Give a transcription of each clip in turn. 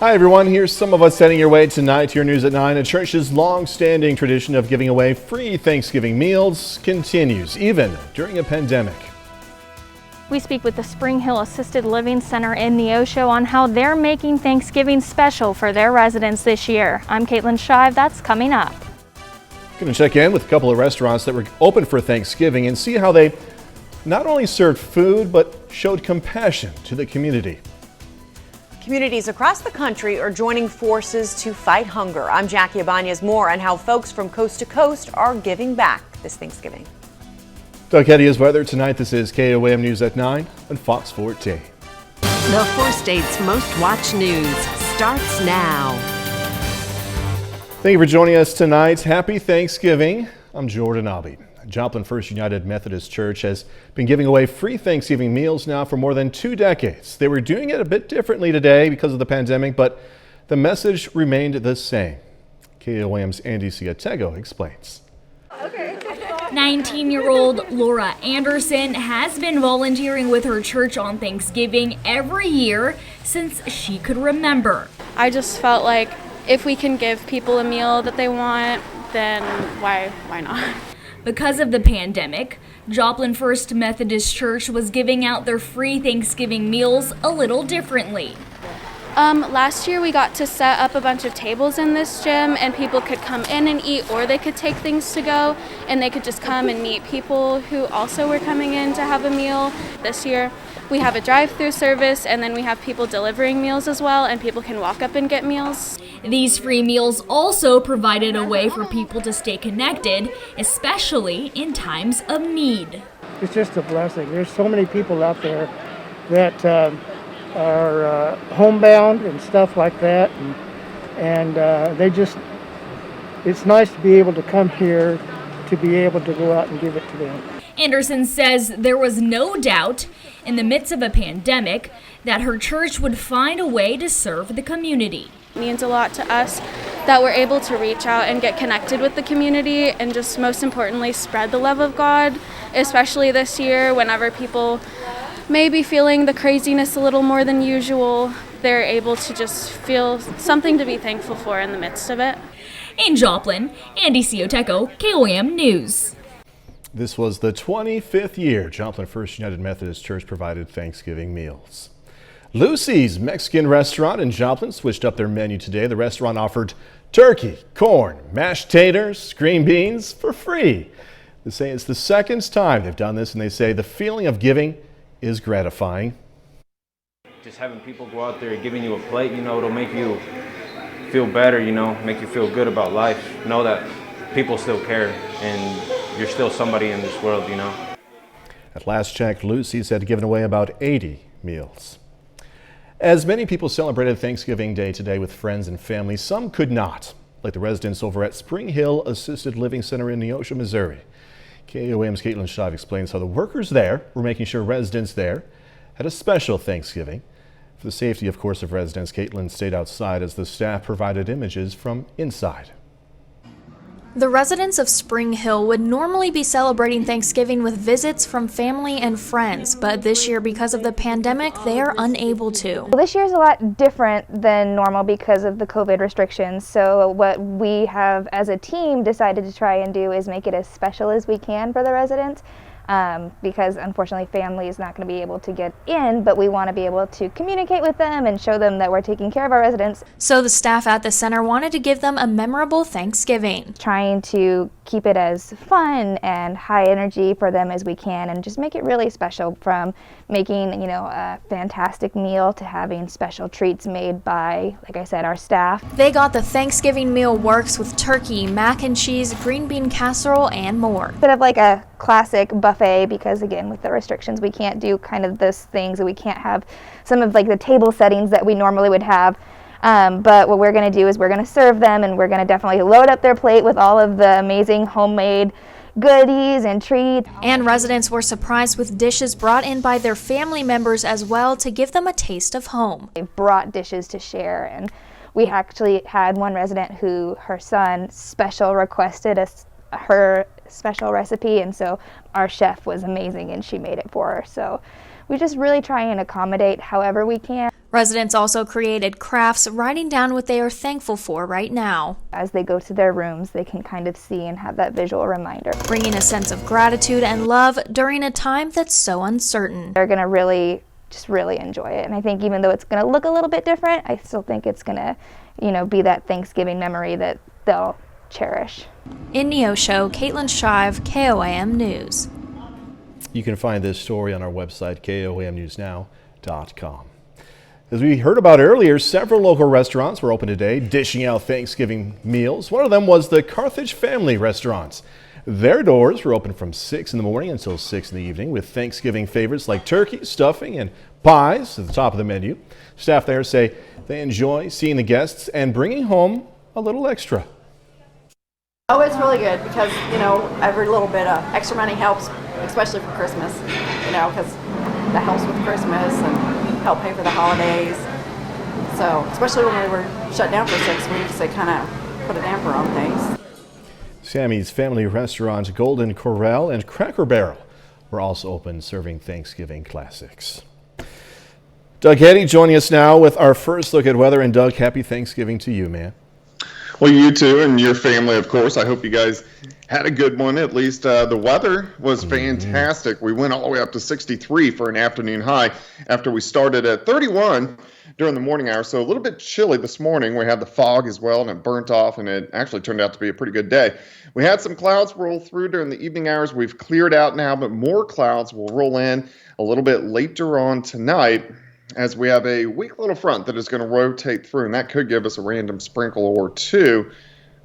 Hi everyone, here's some of us heading your way tonight to your News at 9. A church's long-standing tradition of giving away free Thanksgiving meals continues, even during a pandemic. We speak with the Spring Hill Assisted Living Center in Neosho on how they're making Thanksgiving special for their residents this year. I'm Caitlin Shive, that's coming up. Going to check in with a couple of restaurants that were open for Thanksgiving and see how they not only served food, but showed compassion to the community. Communities across the country are joining forces to fight hunger. I'm Jackie Ibanez. More on how folks from coast to coast are giving back this Thanksgiving. Doug Heddy weather tonight. This is KOAM News at 9 on Fox 14. The 4 states' most watched news starts now. Thank you for joining us tonight. Happy Thanksgiving. I'm Jordan Abbey. Joplin First United Methodist Church has been giving away free Thanksgiving meals now for more than 2 decades. They were doing it a bit differently today because of the pandemic, but the message remained the same. KOAM's Andy Ciatego explains. 19-year-old Laura Anderson has been volunteering with her church on Thanksgiving every year since she could remember. I just felt like if we can give people a meal that they want, then why not? Because of the pandemic, Joplin First Methodist Church was giving out their free Thanksgiving meals a little differently. Last year we got to set up a bunch of tables in this gym and people could come in and eat, or they could take things to go and they could just come and meet people who also were coming in to have a meal. This year we have a drive-through service and then we have people delivering meals as well, and people can walk up and get meals. These free meals also provided a way for people to stay connected, especially in times of need. It's just a blessing. There's so many people out there that are homebound and stuff like that, and it's nice to be able to come here to be able to go out and give it to them. Anderson says there was no doubt in the midst of a pandemic that her church would find a way to serve the community. It means a lot to us that we're able to reach out and get connected with the community and just most importantly spread the love of God, especially this year whenever people may be feeling the craziness a little more than usual. They're able to just feel something to be thankful for in the midst of it. In Joplin, Andy Ciatego, KOAM News. This was the 25th year Joplin First United Methodist Church provided Thanksgiving meals. Lucy's Mexican restaurant in Joplin switched up their menu today. The restaurant offered turkey, corn, mashed taters, green beans for free. They say it's the second time they've done this, and they say the feeling of giving is gratifying. Just having people go out there giving you a plate, it'll make you feel better, make you feel good about life. Know that people still care and you're still somebody in this world, At last check, Lucy's had given away about 80 meals. As many people celebrated Thanksgiving Day today with friends and family, some could not, like the residents over at Spring Hill Assisted Living Center in Neosho, Missouri. KOAM's Caitlin Shive explains how the workers there were making sure residents there had a special Thanksgiving. For the safety, of course, of residents, Caitlin stayed outside as the staff provided images from inside. The residents of Spring Hill would normally be celebrating Thanksgiving with visits from family and friends, but this year, because of the pandemic, they are unable to. Well, this year's a lot different than normal because of the COVID restrictions, so what we have as a team decided to try and do is make it as special as we can for the residents. Because unfortunately family is not going to be able to get in, but we want to be able to communicate with them and show them that we're taking care of our residents. So the staff at the center wanted to give them a memorable Thanksgiving. Trying to keep it as fun and high energy for them as we can and just make it really special, from making, a fantastic meal to having special treats made by, like I said, our staff. They got the Thanksgiving meal works with turkey, mac and cheese, green bean casserole, and more. Bit of like a classic buffet, because again, with the restrictions, we can't do kind of those things, and we can't have some of like the table settings that we normally would have. But what we're going to do is we're going to serve them, and we're going to definitely load up their plate with all of the amazing homemade goodies and treats. And residents were surprised with dishes brought in by their family members as well to give them a taste of home. They brought dishes to share, and we actually had one resident who her son special requested her special recipe, and so our chef was amazing and she made it for her. So we just really try and accommodate however we can. Residents also created crafts writing down what they are thankful for right now. As they go to their rooms, they can kind of see and have that visual reminder. Bringing a sense of gratitude and love during a time that's so uncertain. They're going to really enjoy it. And I think even though it's going to look a little bit different, I still think it's going to, be that Thanksgiving memory that they'll cherish. In Neosho, Caitlin Shive, KOAM News. You can find this story on our website, KOAMnewsnow.com. As we heard about earlier, several local restaurants were open today, dishing out Thanksgiving meals. One of them was the Carthage Family Restaurants. Their doors were open from 6 in the morning until 6 in the evening, with Thanksgiving favorites like turkey, stuffing, and pies at the top of the menu. Staff there say they enjoy seeing the guests and bringing home a little extra. Oh, it's really good because, every little bit of extra money helps, especially for Christmas, because that helps with Christmas and help pay for the holidays. So, especially when we were shut down for 6 weeks, they kind of put a damper on things. Sammy's Family Restaurant, Golden Corral, and Cracker Barrel were also open, serving Thanksgiving classics. Doug Heddy joining us now with our first look at weather. And Doug, happy Thanksgiving to you, man. Well, you too, and your family, of course. I hope you guys had a good one. At least the weather was fantastic. We went all the way up to 63 for an afternoon high after we started at 31 during the morning hours. So a little bit chilly this morning. We had the fog as well, and it burnt off, and it actually turned out to be a pretty good day. We had some clouds roll through during the evening hours. We've cleared out now, but more clouds will roll in a little bit later on tonight, as we have a weak little front that is going to rotate through, and that could give us a random sprinkle or two.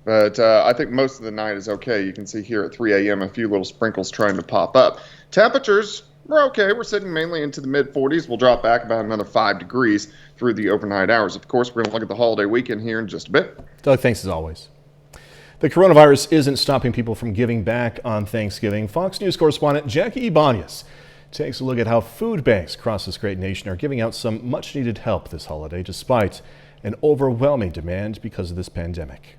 But I think most of the night is okay. You can see here at 3 a.m. a few little sprinkles trying to pop up. Temperatures, we're okay. We're sitting mainly into the mid-40s. We'll drop back about another 5 degrees through the overnight hours. Of course, we're going to look at the holiday weekend here in just a bit. Doug, thanks as always. The coronavirus isn't stopping people from giving back on Thanksgiving. Fox News correspondent Jackie Ibanez takes a look at how food banks across this great nation are giving out some much-needed help this holiday, despite an overwhelming demand because of this pandemic.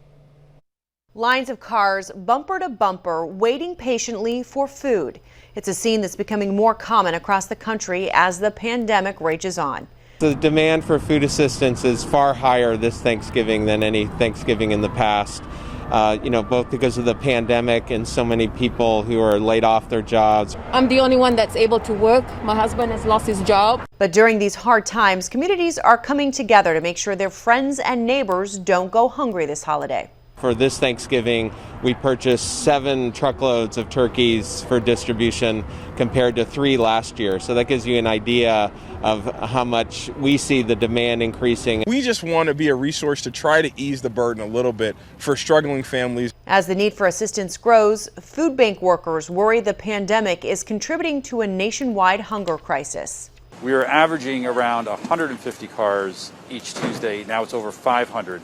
Lines of cars bumper to bumper waiting patiently for food. It's a scene that's becoming more common across the country as the pandemic rages on. The demand for food assistance is far higher this Thanksgiving than any Thanksgiving in the past. Both because of the pandemic and so many people who are laid off their jobs. I'm the only one that's able to work. My husband has lost his job. But during these hard times, communities are coming together to make sure their friends and neighbors don't go hungry this holiday. For this Thanksgiving, we purchased 7 truckloads of turkeys for distribution compared to 3 last year. So that gives you an idea of how much we see the demand increasing. We just want to be a resource to try to ease the burden a little bit for struggling families. As the need for assistance grows, food bank workers worry the pandemic is contributing to a nationwide hunger crisis. We are averaging around 150 cars each Tuesday. Now it's over 500.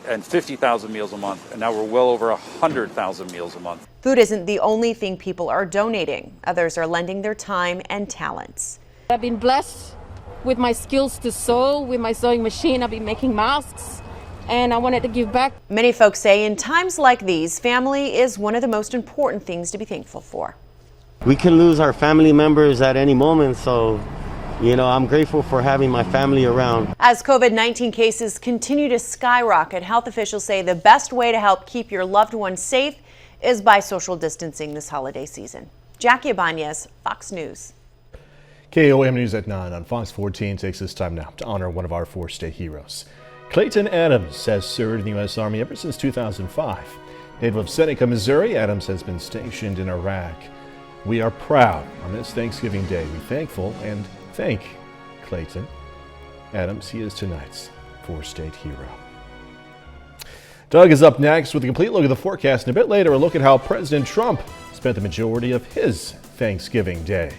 And 50,000 meals a month, and now we're well over 100,000 meals a month. Food isn't the only thing people are donating. Others are lending their time and talents. I've been blessed with my skills to sew. With my sewing machine, I've been making masks, and I wanted to give back. Many folks say in times like these, family is one of the most important things to be thankful for. We can lose our family members at any moment, so I'm grateful for having my family around. As COVID-19 cases continue to skyrocket, health officials say the best way to help keep your loved ones safe is by social distancing this holiday season. Jackie Ibanez, Fox News. KOAM News at 9 on Fox 14 takes this time now to honor one of our 4 state heroes. Clayton Adams has served in the U.S. Army ever since 2005. Native of Seneca, Missouri, Adams has been stationed in Iraq. We are proud on this Thanksgiving Day. We're thankful and thank Clayton Adams. He is tonight's 4-state hero. Doug is up next with a complete look at the forecast, and a bit later a look at how President Trump spent the majority of his Thanksgiving Day.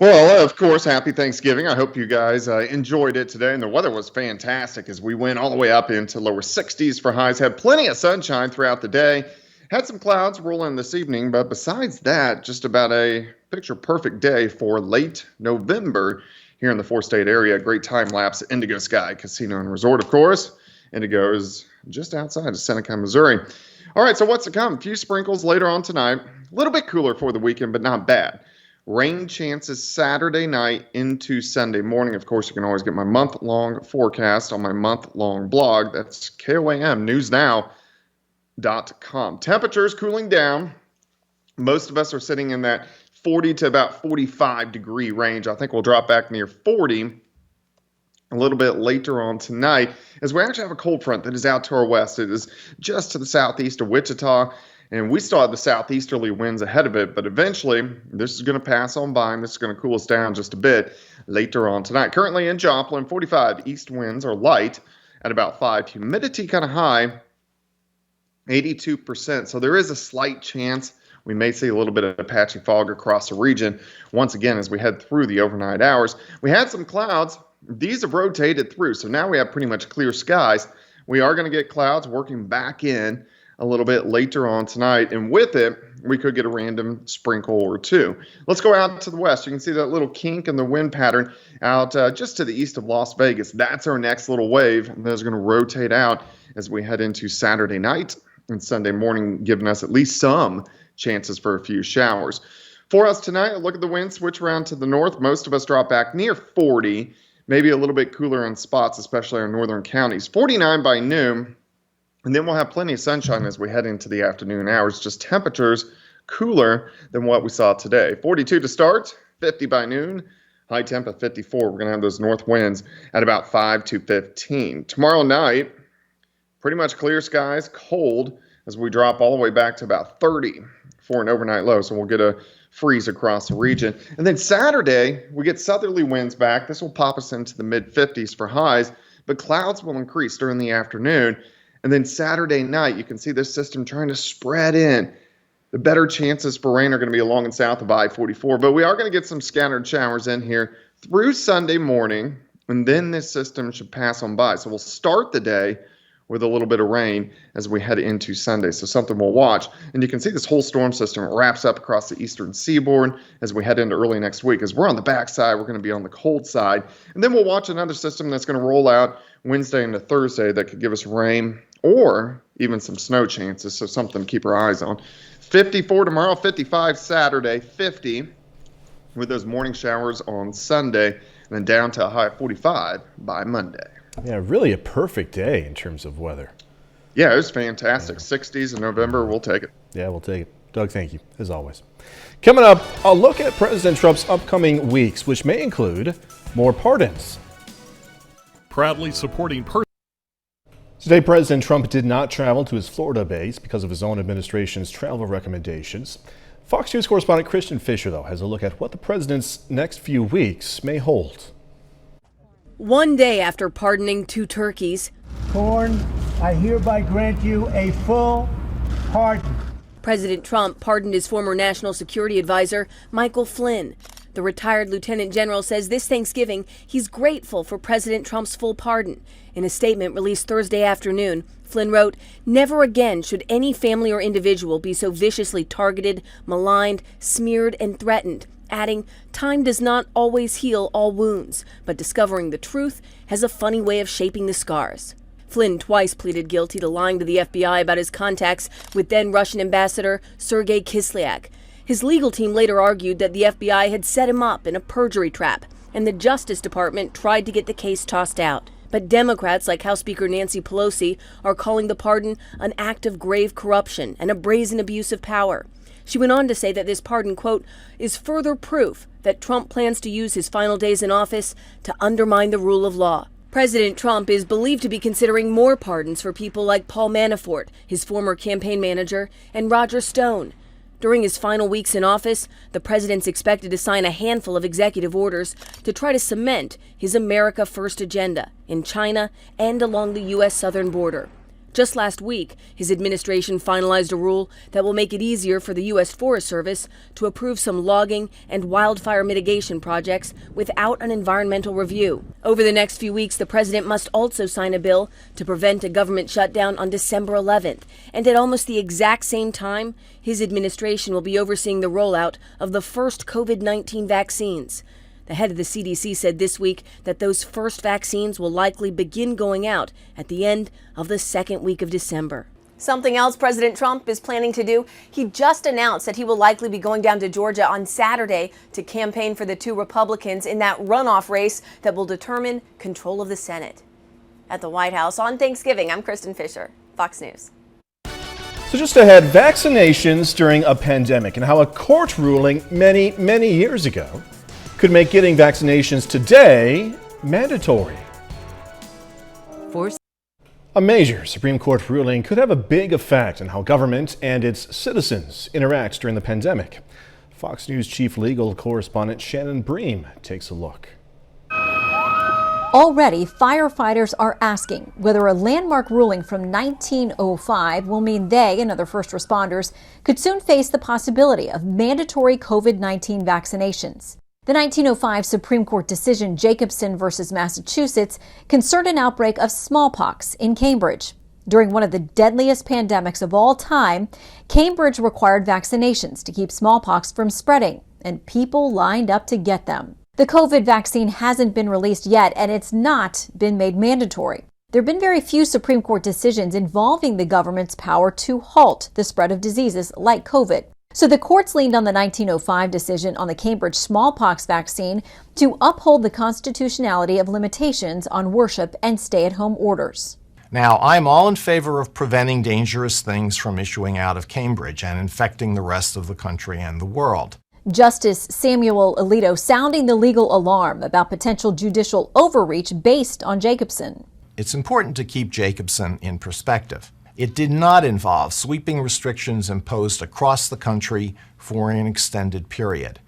Well, of course, happy Thanksgiving. I hope you guys enjoyed it today, and the weather was fantastic as we went all the way up into lower 60s for highs. Had plenty of sunshine throughout the day. Had some clouds roll in this evening, but besides that, just about a picture-perfect day for late November here in the 4-state area. Great time-lapse Indigo Sky Casino and Resort, of course. Indigo is just outside of Seneca, Missouri. All right, so what's to come? A few sprinkles later on tonight. A little bit cooler for the weekend, but not bad. Rain chances Saturday night into Sunday morning. Of course, you can always get my month-long forecast on my month-long blog. That's KOAM newsnow.com. Temperatures cooling down. Most of us are sitting in that 40 to about 45 degree range. I think we'll drop back near 40 a little bit later on tonight, as we actually have a cold front that is out to our west. It is just to the southeast of Wichita, and we still have the southeasterly winds ahead of it, but eventually this is going to pass on by, and this is going to cool us down just a bit later on tonight. Currently in Joplin, 45 east winds are light at about 5. Humidity kind of high, 82%, so there is a slight chance we may see a little bit of patchy fog across the region once again as we head through the overnight hours. We had some clouds. These have rotated through, so now we have pretty much clear skies. We are going to get clouds working back in a little bit later on tonight, and with it, we could get a random sprinkle or two. Let's go out to the west. You can see that little kink in the wind pattern out just to the east of Las Vegas. That's our next little wave, and that's going to rotate out as we head into Saturday night and Sunday morning, giving us at least some chances for a few showers. For us tonight, look at the wind switch around to the north. Most of us drop back near 40. Maybe a little bit cooler in spots, especially our northern counties. 49 by noon, and then we'll have plenty of sunshine as we head into the afternoon hours. Just temperatures cooler than what we saw today. 42 to start, 50 by noon, high temp at 54. We're going to have those north winds at about 5 to 15. Tomorrow night, pretty much clear skies, cold as we drop all the way back to about 30 for an overnight low. So we'll get a freeze across the region. And then Saturday, we get southerly winds back. This will pop us into the mid-50s for highs, but clouds will increase during the afternoon. And then Saturday night, you can see this system trying to spread in. The better chances for rain are going to be along and south of I-44, but we are going to get some scattered showers in here through Sunday morning, and then this system should pass on by. So we'll start the day with a little bit of rain as we head into Sunday. So something we'll watch. And you can see this whole storm system wraps up across the eastern seaboard as we head into early next week. As we're on the backside, we're going to be on the cold side. And then we'll watch another system that's going to roll out Wednesday into Thursday that could give us rain or even some snow chances. So something to keep our eyes on. 54 tomorrow, 55 Saturday, 50 with those morning showers on Sunday, and then down to a high of 45 by Monday. Yeah, really a perfect day in terms of weather. Yeah, it was fantastic. 60s in November, we'll take it. Yeah, we'll take it. Doug, thank you, as always. Coming up, a look at President Trump's upcoming weeks, which may include more pardons. Proudly supporting Today, President Trump did not travel to his Florida base because of his own administration's travel recommendations. Fox News correspondent Christian Fisher, though, has a look at what the president's next few weeks may hold. One day after pardoning 2 turkeys, Corn, I hereby grant you a full pardon. President Trump pardoned his former national security advisor, Michael Flynn. The retired lieutenant general says this Thanksgiving he's grateful for President Trump's full pardon. In a statement released Thursday afternoon, Flynn wrote, "Never again should any family or individual be so viciously targeted, maligned, smeared, and threatened," adding, "Time does not always heal all wounds, but discovering the truth has a funny way of shaping the scars." Flynn twice pleaded guilty to lying to the FBI about his contacts with then Russian Ambassador Sergei Kislyak. His legal team later argued that the FBI had set him up in a perjury trap, and the Justice Department tried to get the case tossed out. But Democrats like House Speaker Nancy Pelosi are calling the pardon an act of grave corruption and a brazen abuse of power. She went on to say that this pardon, quote, "is further proof that Trump plans to use his final days in office to undermine the rule of law." President Trump is believed to be considering more pardons for people like Paul Manafort, his former campaign manager, and Roger Stone. During his final weeks in office, the president's expected to sign a handful of executive orders to try to cement his America First agenda in China and along the U.S. southern border. Just last week, his administration finalized a rule that will make it easier for the U.S. Forest Service to approve some logging and wildfire mitigation projects without an environmental review. Over the next few weeks, the president must also sign a bill to prevent a government shutdown on December 11th. And at almost the exact same time, his administration will be overseeing the rollout of the first COVID-19 vaccines. The head of the CDC said this week that those first vaccines will likely begin going out at the end of the second week of December. Something else President Trump is planning to do, he just announced that he will likely be going down to Georgia on Saturday to campaign for the two Republicans in that runoff race that will determine control of the Senate. At the White House on Thanksgiving, I'm Kristen Fisher, Fox News. So just ahead, vaccinations during a pandemic and how a court ruling many years ago could make getting vaccinations today mandatory. A major Supreme Court ruling could have a big effect on how government and its citizens interact during the pandemic. Fox News chief legal correspondent Shannon Bream takes a look. Already, firefighters are asking whether a landmark ruling from 1905 will mean they and other first responders could soon face the possibility of mandatory COVID-19 vaccinations. The 1905 Supreme Court decision Jacobson versus Massachusetts concerned an outbreak of smallpox in Cambridge. During one of the deadliest pandemics of all time, Cambridge required vaccinations to keep smallpox from spreading, and people lined up to get them. The COVID vaccine hasn't been released yet, and it's not been made mandatory. There have been very few Supreme Court decisions involving the government's power to halt the spread of diseases like COVID. So the courts leaned on the 1905 decision on the Cambridge smallpox vaccine to uphold the constitutionality of limitations on worship and stay-at-home orders. Now, I'm all in favor of preventing dangerous things from issuing out of Cambridge and infecting the rest of the country and the world. Justice Samuel Alito sounding the legal alarm about potential judicial overreach based on Jacobson. It's important to keep Jacobson in perspective. It did not involve sweeping restrictions imposed across the country for an extended period.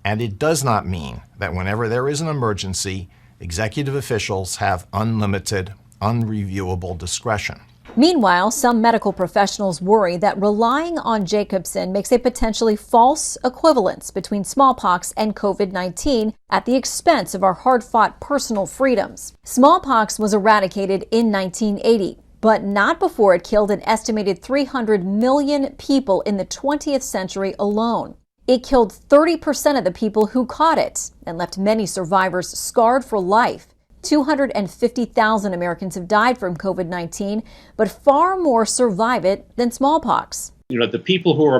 And it does not mean that whenever there is an emergency, executive officials have unlimited, unreviewable discretion. Meanwhile, some medical professionals worry that relying on Jacobson makes a potentially false equivalence between smallpox and COVID-19 at the expense of our hard-fought personal freedoms. Smallpox was eradicated in 1980. But not before it killed an estimated 300 million people in the 20th century alone. It killed 30% of the people who caught it and left many survivors scarred for life. 250,000 Americans have died from COVID-19, but far more survive it than smallpox. You know, the people who are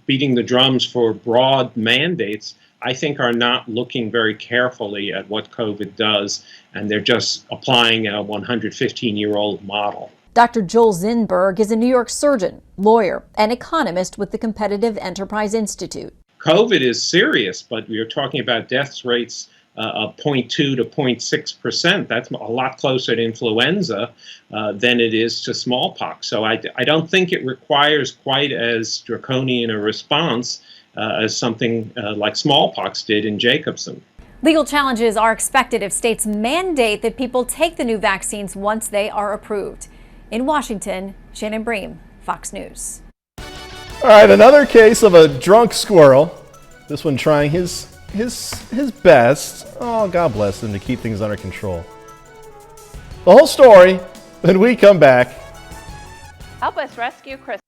beating the drums for broad mandates, I think, are not looking very carefully at what COVID does, and they're just applying a 115-year-old model. Dr. Joel Zinberg is a New York surgeon, lawyer, and economist with the Competitive Enterprise Institute. COVID is serious, but we are talking about death rates of 0.2 to 0.6%. That's a lot closer to influenza than it is to smallpox. So I don't think it requires quite as draconian a response as something like smallpox did in Jacobson. Legal challenges are expected if states mandate that people take the new vaccines once they are approved. In Washington, Shannon Bream, Fox News. All right, another case of a drunk squirrel. This one trying his best. Oh, God bless him, to keep things under control. The whole story when we come back. Help us rescue Chris.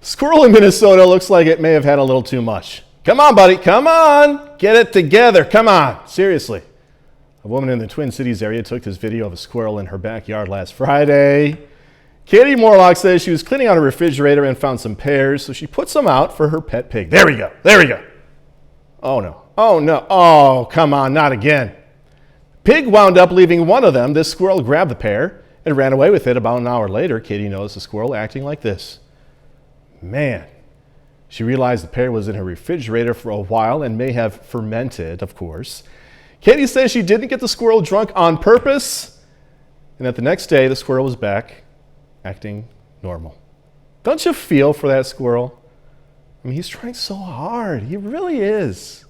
Squirrel in Minnesota looks like it may have had a little too much. Come on, buddy. Come on. Get it together. Come on. Seriously. A woman in the Twin Cities area took this video of a squirrel in her backyard last Friday. Katie Morlock says she was cleaning out her refrigerator and found some pears, so she put some out for her pet pig. There we go. There we go. Oh, no. Oh, no. Oh, come on. Not again. Pig wound up leaving one of them. This squirrel grabbed the pear and ran away with it. About an hour later, Katie noticed the squirrel acting like this. Man, she realized the pear was in her refrigerator for a while and may have fermented, of course. Katie says she didn't get the squirrel drunk on purpose, and that the next day the squirrel was back acting normal. Don't you feel for that squirrel? I mean, he's trying so hard. He really is.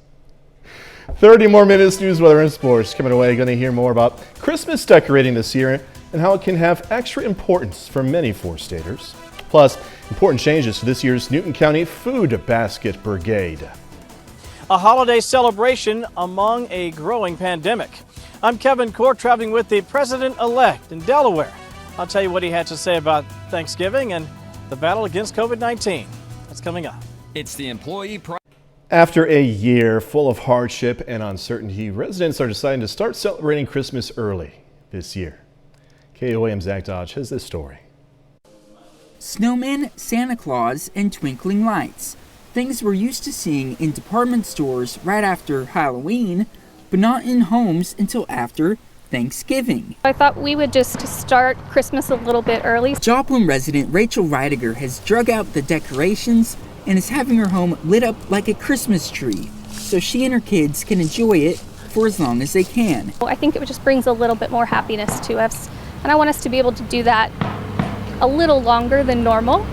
30 more minutes, news, weather, and sports. Coming away, going to hear more about Christmas decorating this year and how it can have extra importance for many four-staters. Plus, important changes to this year's Newton County Food Basket Brigade. A holiday celebration among a growing pandemic. I'm Kevin Core, traveling with the President-elect in Delaware. I'll tell you what he had to say about Thanksgiving and the battle against COVID-19. That's coming up. It's the employee. After a year full of hardship and uncertainty, residents are deciding to start celebrating Christmas early this year. KOAM's Zach Dodge has this story. snowmen, Santa Claus, and twinkling lights. Things we're used to seeing in department stores right after Halloween, but not in homes until after Thanksgiving. I thought we would just start Christmas a little bit early. Joplin resident Rachel Reidiger has drug out the decorations and is having her home lit up like a Christmas tree, so she and her kids can enjoy it for as long as they can. I think it just brings a little bit more happiness to us, and I want us to be able to do that a little longer than normal,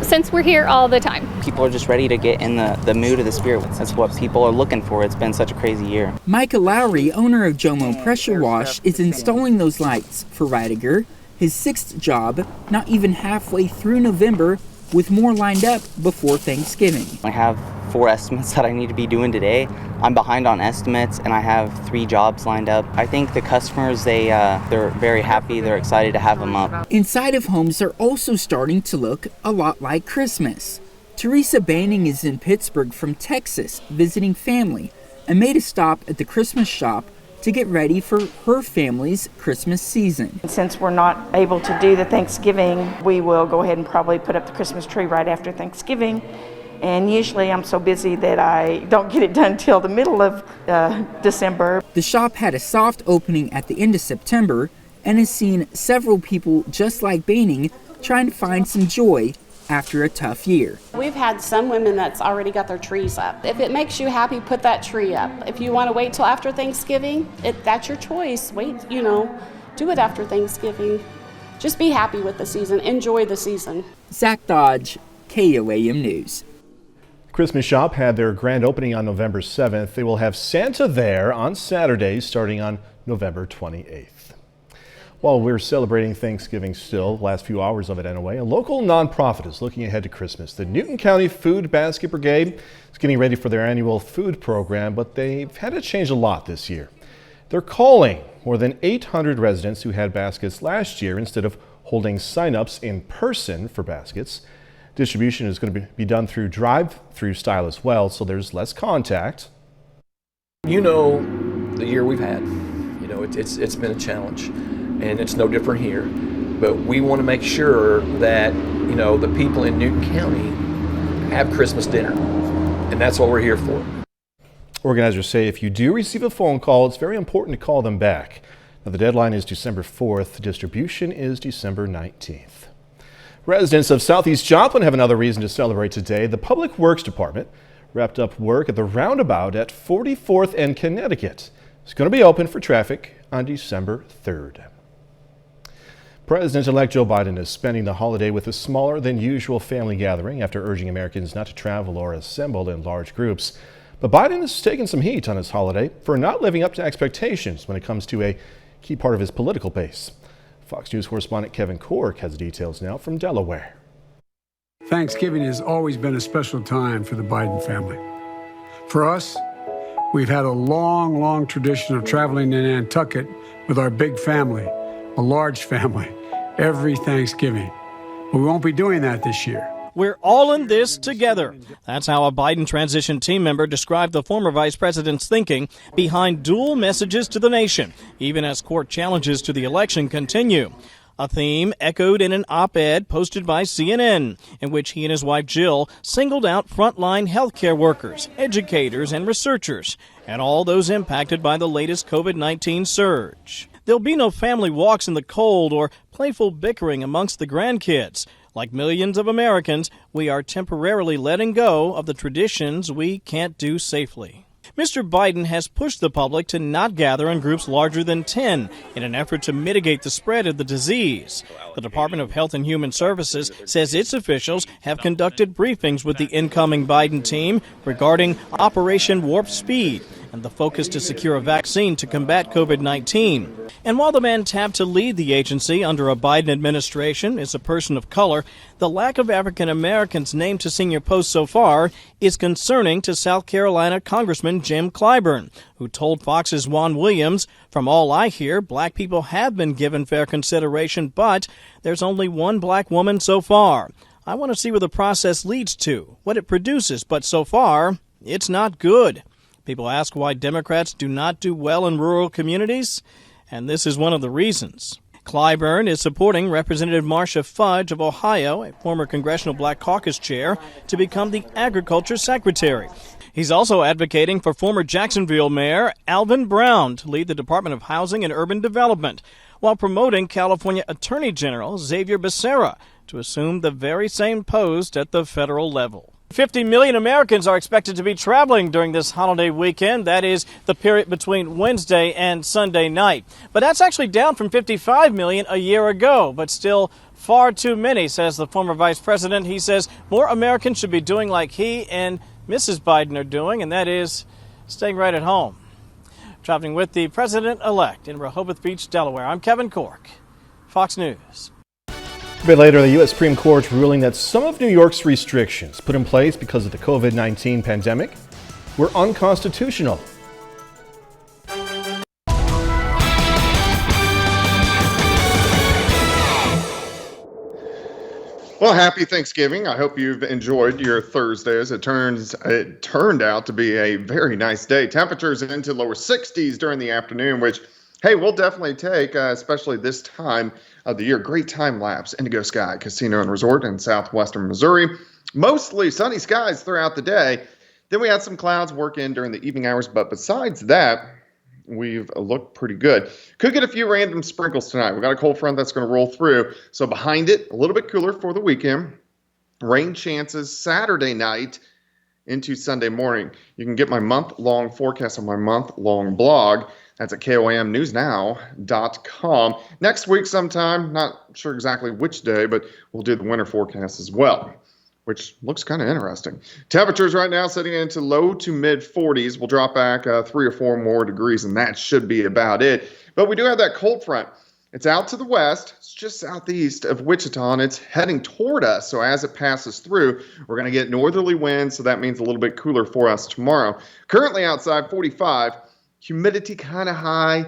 since we're here all the time. People are just ready to get in the mood of the spirit. That's what people are looking for. It's been such a crazy year. Micah Lowry, owner of Jomo Pressure Wash, is installing those lights for Reidiger, his 6th job, not even halfway through November, with more lined up before Thanksgiving. I have 4 estimates that I need to be doing today. I'm behind on estimates and I have 3 jobs lined up. I think the customers, they're very happy. They're excited to have them up. Inside of homes are also starting to look a lot like Christmas. Teresa Banning is in Pittsburgh from Texas visiting family and made a stop at the Christmas shop to get ready for her family's Christmas season. Since we're not able to do the Thanksgiving, we will go ahead and probably put up the Christmas tree right after Thanksgiving. And usually I'm so busy that I don't get it done till the middle of December. The shop had a soft opening at the end of September and has seen several people just like Banning trying to find some joy after a tough year. We've had some women that's already got their trees up. If it makes you happy, put that tree up. If you want to wait till after Thanksgiving, that's your choice. Wait, do it after Thanksgiving. Just be happy with the season. Enjoy the season. Zach Dodge, KOAM News. Christmas Shop had their grand opening on November 7th. They will have Santa there on Saturday starting on November 28th. While we're celebrating Thanksgiving still, last few hours of it anyway, a local nonprofit is looking ahead to Christmas. The Newton County Food Basket Brigade is getting ready for their annual food program, but they've had to change a lot this year. They're calling more than 800 residents who had baskets last year instead of holding sign-ups in person for baskets. Distribution is going to be done through drive-through style as well, so there's less contact. You know, the year we've had, it's been a challenge, and it's no different here. But we want to make sure that, the people in Newton County have Christmas dinner, and that's what we're here for. Organizers say if you do receive a phone call, it's very important to call them back. Now, the deadline is December 4th. Distribution is December 19th. Residents of Southeast Joplin have another reason to celebrate today. The Public Works Department wrapped up work at the roundabout at 44th and Connecticut. It's going to be open for traffic on December 3rd. President-elect Joe Biden is spending the holiday with a smaller than usual family gathering after urging Americans not to travel or assemble in large groups. But Biden has taken some heat on his holiday for not living up to expectations when it comes to a key part of his political base. Fox News correspondent Kevin Cork has details now from Delaware. Thanksgiving has always been a special time for the Biden family. For us, we've had a long, long tradition of traveling in Nantucket with our big family, a large family, every Thanksgiving. But we won't be doing that this year. We're all in this together. That's how a Biden transition team member described the former vice president's thinking behind dual messages to the nation, even as court challenges to the election continue. A theme echoed in an op-ed posted by CNN, in which he and his wife Jill singled out frontline healthcare workers, educators, and researchers, and all those impacted by the latest COVID-19 surge. There'll be no family walks in the cold or playful bickering amongst the grandkids. Like millions of Americans, we are temporarily letting go of the traditions we can't do safely. Mr. Biden has pushed the public to not gather in groups larger than 10 in an effort to mitigate the spread of the disease. The Department of Health and Human Services says its officials have conducted briefings with the incoming Biden team regarding Operation Warp Speed and the focus to secure a vaccine to combat COVID-19. And while the man tapped to lead the agency under a Biden administration is a person of color, the lack of African Americans named to senior posts so far is concerning to South Carolina Congressman Jim Clyburn, who told Fox's Juan Williams, "From all I hear, black people have been given fair consideration, but there's only one black woman so far. I want to see where the process leads to, what it produces, but so far, it's not good." People ask why Democrats do not do well in rural communities, and this is one of the reasons. Clyburn is supporting Representative Marcia Fudge of Ohio, a former Congressional Black Caucus chair, to become the Agriculture Secretary. He's also advocating for former Jacksonville Mayor Alvin Brown to lead the Department of Housing and Urban Development, while promoting California Attorney General Xavier Becerra to assume the very same post at the federal level. 50 million Americans are expected to be traveling during this holiday weekend. That is the period between Wednesday and Sunday night. But that's actually down from 55 million a year ago, but still far too many, says the former vice president. He says more Americans should be doing like he and Mrs. Biden are doing, and that is staying right at home. Traveling with the president-elect in Rehoboth Beach, Delaware, I'm Kevin Cork, Fox News. A bit later, the U.S. Supreme Court ruling that some of New York's restrictions put in place because of the COVID-19 pandemic were unconstitutional. Well, happy Thanksgiving. I hope you've enjoyed your Thursdays. It turned out to be a very nice day. Temperatures into lower 60s during the afternoon, which, hey, we'll definitely take, especially this time of the year. Great time lapse. Indigo Sky Casino and Resort in southwestern Missouri. Mostly sunny skies throughout the day. Then we had some clouds work in during the evening hours, but besides that, we've looked pretty good. Could get a few random sprinkles tonight. We got a cold front that's going to roll through. So behind it, a little bit cooler for the weekend. Rain chances Saturday night into Sunday morning. You can get my month-long forecast on my month-long blog. That's at KOAMnewsnow.com. Next week sometime, not sure exactly which day, but we'll do the winter forecast as well, which looks kind of interesting. Temperatures right now sitting into low to mid 40s. We'll drop back 3 or 4 more degrees, and that should be about it. But we do have that cold front. It's out to the west. It's just southeast of Wichita, and it's heading toward us. So as it passes through, we're going to get northerly winds, so that means a little bit cooler for us tomorrow. Currently outside 45, humidity kind of high.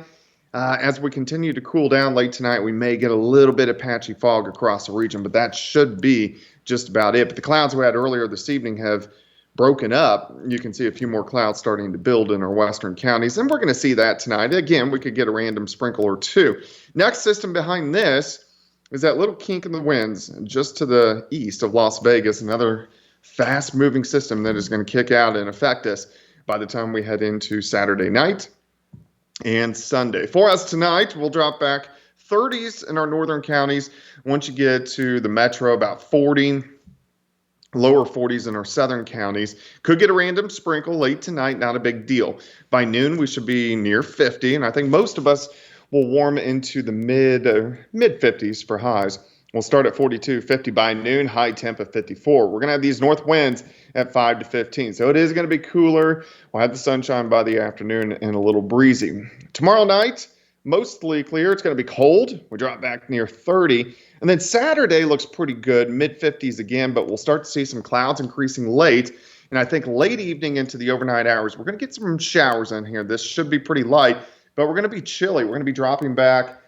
As we continue to cool down late tonight, we may get a little bit of patchy fog across the region, but that should be just about it. But the clouds we had earlier this evening have broken up. You can see a few more clouds starting to build in our western counties, and we're going to see that tonight. Again, we could get a random sprinkle or two. Next system behind this is that little kink in the winds just to the east of Las Vegas, another fast-moving system that is going to kick out and affect us by the time we head into Saturday night and Sunday. For us tonight, we'll drop back 30s in our northern counties. Once you get to the metro, about 40, lower 40s in our southern counties. Could get a random sprinkle late tonight, not a big deal. By noon, we should be near 50, and I think most of us will warm into the mid 50s for highs. We'll start at 42, 50 by noon, high temp of 54. We're going to have these north winds at 5 to 15, so it is going to be cooler. We'll have the sunshine by the afternoon and a little breezy. Tomorrow night, mostly clear. It's going to be cold. We drop back near 30. And then Saturday looks pretty good, mid-50s again, but we'll start to see some clouds increasing late. And I think late evening into the overnight hours, we're going to get some showers in here. This should be pretty light, but we're going to be chilly. We're going to be dropping back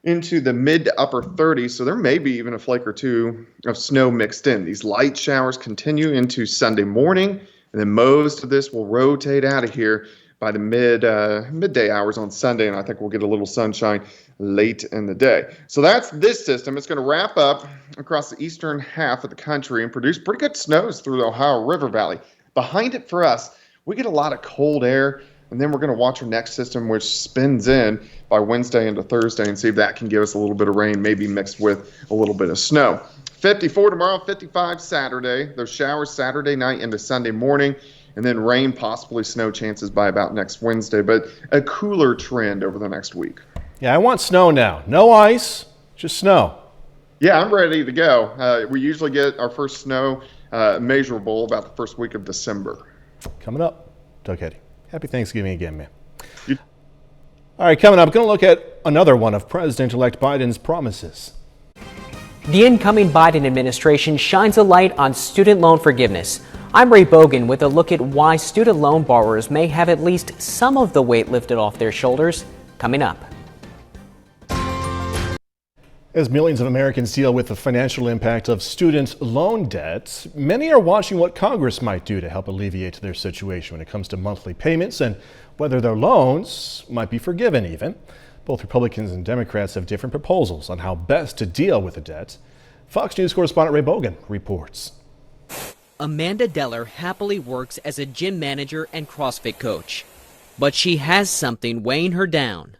into the mid to upper 30s, so there may be even a flake or two of snow mixed in. These light showers continue into Sunday morning, and then most of this will rotate out of here by the midday hours on Sunday, and I think we'll get a little sunshine late in the day. So that's this system. It's going to wrap up across the eastern half of the country and produce pretty good snows through the Ohio River Valley. Behind it for us, we get a lot of cold air, and then we're going to watch our next system, which spins in by Wednesday into Thursday, and see if that can give us a little bit of rain, maybe mixed with a little bit of snow. 54 tomorrow, 55 Saturday. Those showers Saturday night into Sunday morning, and then rain, possibly snow chances by about next Wednesday, but a cooler trend over the next week. Yeah, I want snow now. No ice, just snow. Yeah, I'm ready to go. We usually get our first snow measurable about the first week of December. Coming up, Doug Heddy. Happy Thanksgiving again, man. All right, coming up, going to look at another one of President-elect Biden's promises. The incoming Biden administration shines a light on student loan forgiveness. I'm Ray Bogan with a look at why student loan borrowers may have at least some of the weight lifted off their shoulders, coming up. As millions of Americans deal with the financial impact of student loan debt, many are watching what Congress might do to help alleviate their situation when it comes to monthly payments and whether their loans might be forgiven even. Both Republicans and Democrats have different proposals on how best to deal with the debt. Fox News correspondent Ray Bogan reports. Amanda Deller happily works as a gym manager and CrossFit coach. But she has something weighing her down.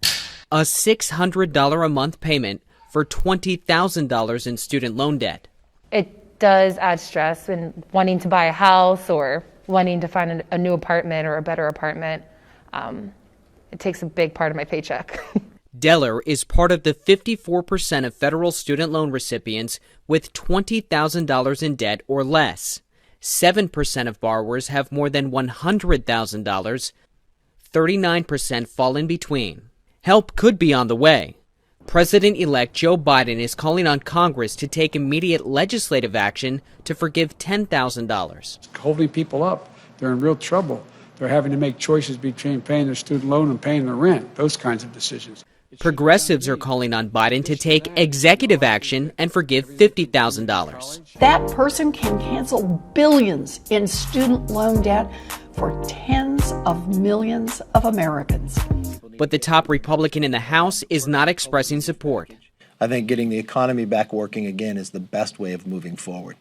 A $600 a month payment for $20,000 in student loan debt. It does add stress when wanting to buy a house or wanting to find a new apartment or a better apartment. It takes a big part of my paycheck. Deller is part of the 54% of federal student loan recipients with $20,000 in debt or less. 7% of borrowers have more than $100,000. 39% fall in between. Help could be on the way. President-elect Joe Biden is calling on Congress to take immediate legislative action to forgive $10,000. Holding people up, they're in real trouble. They're having to make choices between paying their student loan and paying their rent, those kinds of decisions. Progressives are calling on Biden to take executive action and forgive $50,000. That person can cancel billions in student loan debt for tens of millions of Americans. But the top Republican in the House is not expressing support. I think getting the economy back working again is the best way of moving forward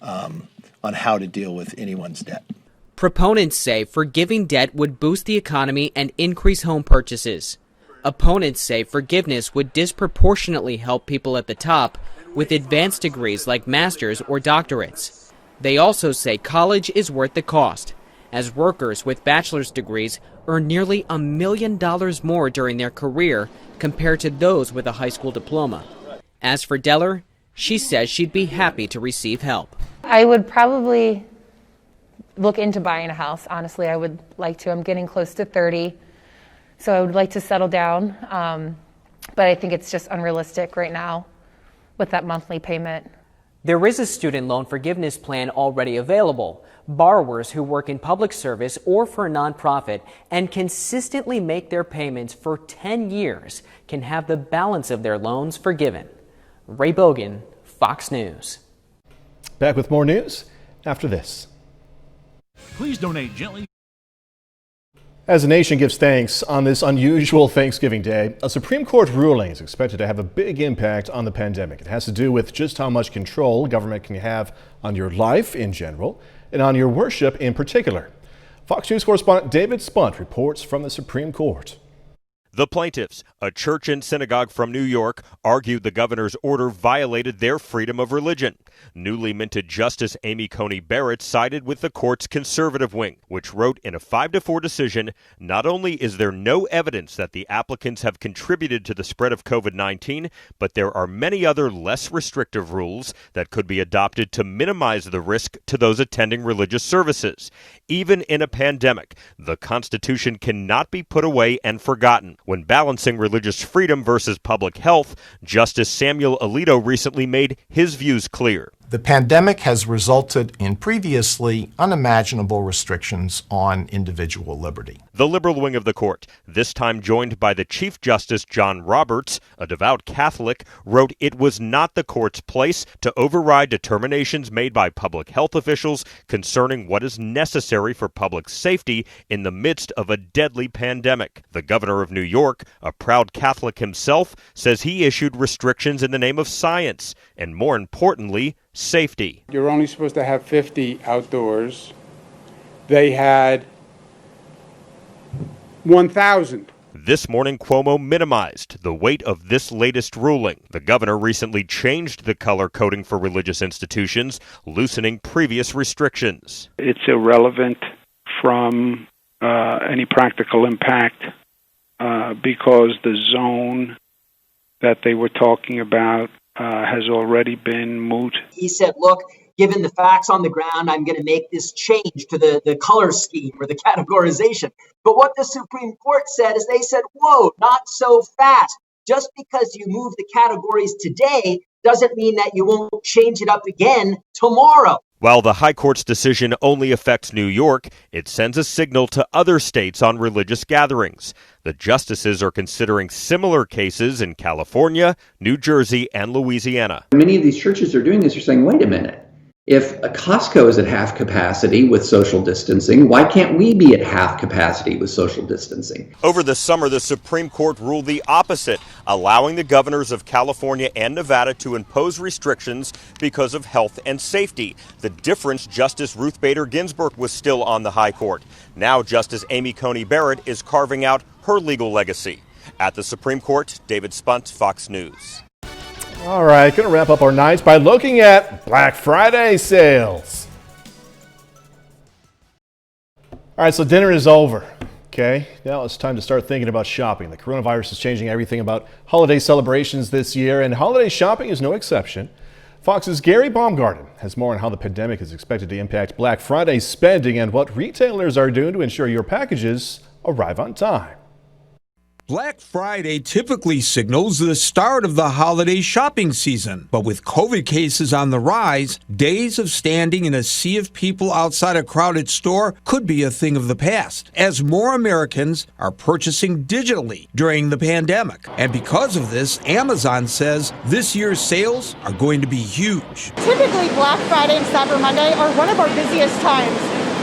on how to deal with anyone's debt. Proponents say forgiving debt would boost the economy and increase home purchases. Opponents say forgiveness would disproportionately help people at the top with advanced degrees like master's or doctorates. They also say college is worth the cost, as workers with bachelor's degrees earn nearly $1 million more during their career compared to those with a high school diploma. As for Deller, she says she'd be happy to receive help. I would probably look into buying a house. Honestly, I would like to. I'm getting close to 30, so I would like to settle down. But I think it's just unrealistic right now with that monthly payment. There is a student loan forgiveness plan already available. Borrowers who work in public service or for a nonprofit and consistently make their payments for 10 years can have the balance of their loans forgiven. Ray Bogan, Fox News. Back with more news after this. Please donate gently. As the nation gives thanks on this unusual Thanksgiving Day, a Supreme Court ruling is expected to have a big impact on the pandemic. It has to do with just how much control government can have on your life in general and on your worship in particular. Fox News correspondent David Spunt reports from the Supreme Court. The plaintiffs, a church and synagogue from New York, argued the governor's order violated their freedom of religion. Newly minted Justice Amy Coney Barrett sided with the court's conservative wing, which wrote in a 5-4 decision, not only is there no evidence that the applicants have contributed to the spread of COVID-19, but there are many other less restrictive rules that could be adopted to minimize the risk to those attending religious services. Even in a pandemic, the Constitution cannot be put away and forgotten. When balancing religious freedom versus public health, Justice Samuel Alito recently made his views clear. The pandemic has resulted in previously unimaginable restrictions on individual liberty. The liberal wing of the court, this time joined by the Chief Justice John Roberts, a devout Catholic, wrote it was not the court's place to override determinations made by public health officials concerning what is necessary for public safety in the midst of a deadly pandemic. The governor of New York, a proud Catholic himself, says he issued restrictions in the name of science and, more importantly, safety. You're only supposed to have 50 outdoors. They had 1,000. This morning, Cuomo minimized the weight of this latest ruling. The governor recently changed the color coding for religious institutions, loosening previous restrictions. It's irrelevant from any practical impact because the zone that they were talking about has already been moot. He said, look, given the facts on the ground, I'm going to make this change to the color scheme or the categorization. But what the Supreme Court said is they said, whoa, not so fast. Just because you move the categories today doesn't mean that you won't change it up again tomorrow. While the High Court's decision only affects New York, it sends a signal to other states on religious gatherings. The justices are considering similar cases in California, New Jersey, and Louisiana. Many of these churches are doing this. You're saying, wait a minute. If a Costco is at half capacity with social distancing, why can't we be at half capacity with social distancing? Over the summer, the Supreme Court ruled the opposite, allowing the governors of California and Nevada to impose restrictions because of health and safety. The difference, Justice Ruth Bader Ginsburg was still on the high court. Now Justice Amy Coney Barrett is carving out her legal legacy. At the Supreme Court, David Spunt, Fox News. All right, going to wrap up our night by looking at Black Friday sales. All right, so dinner is over. Okay, now it's time to start thinking about shopping. The coronavirus is changing everything about holiday celebrations this year, and holiday shopping is no exception. Fox's Gary Baumgarten has more on how the pandemic is expected to impact Black Friday spending and what retailers are doing to ensure your packages arrive on time. Black Friday typically signals the start of the holiday shopping season, but with COVID cases on the rise, days of standing in a sea of people outside a crowded store could be a thing of the past, as more Americans are purchasing digitally during the pandemic. And because of this, Amazon says this year's sales are going to be huge. Typically, Black Friday and Cyber Monday are one of our busiest times,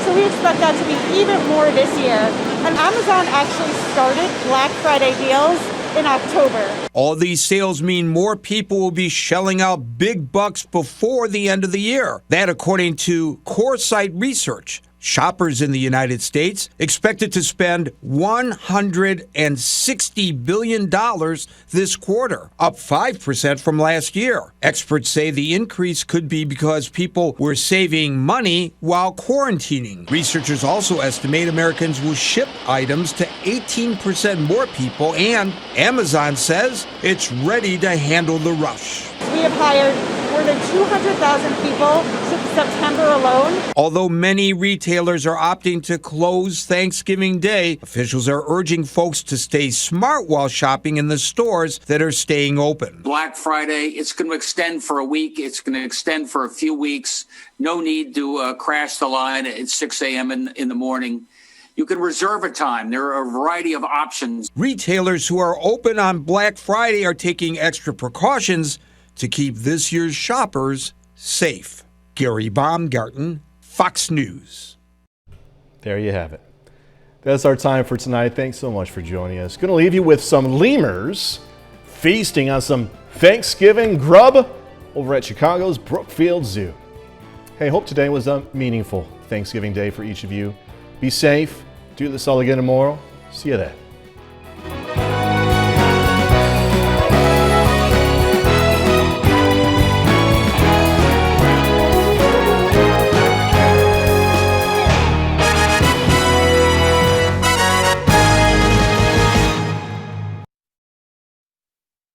so we expect that to be even more this year. And Amazon actually started Black Friday deals in October. All these sales mean more people will be shelling out big bucks before the end of the year. That according to Coresight Research. Shoppers in the United States expected to spend $160 billion this quarter, up 5% from last year. Experts say the increase could be because people were saving money while quarantining. Researchers also estimate Americans will ship items to 18% more people, and Amazon says it's ready to handle the rush. We have hired more than 200,000 people since September alone. Although many retailers are opting to close Thanksgiving Day, officials are urging folks to stay smart while shopping in the stores that are staying open. Black Friday, it's going to extend for a week. It's going to extend for a few weeks. No need to crash the line at 6 a.m. in the morning. You can reserve a time. There are a variety of options. Retailers who are open on Black Friday are taking extra precautions to keep this year's shoppers safe. Gary Baumgarten, Fox News. There you have it. That's our time for tonight. Thanks so much for joining us. Going to leave you with some lemurs feasting on some Thanksgiving grub over at Chicago's Brookfield Zoo. Hey, hope today was a meaningful Thanksgiving day for each of you. Be safe. Do this all again tomorrow. See you then.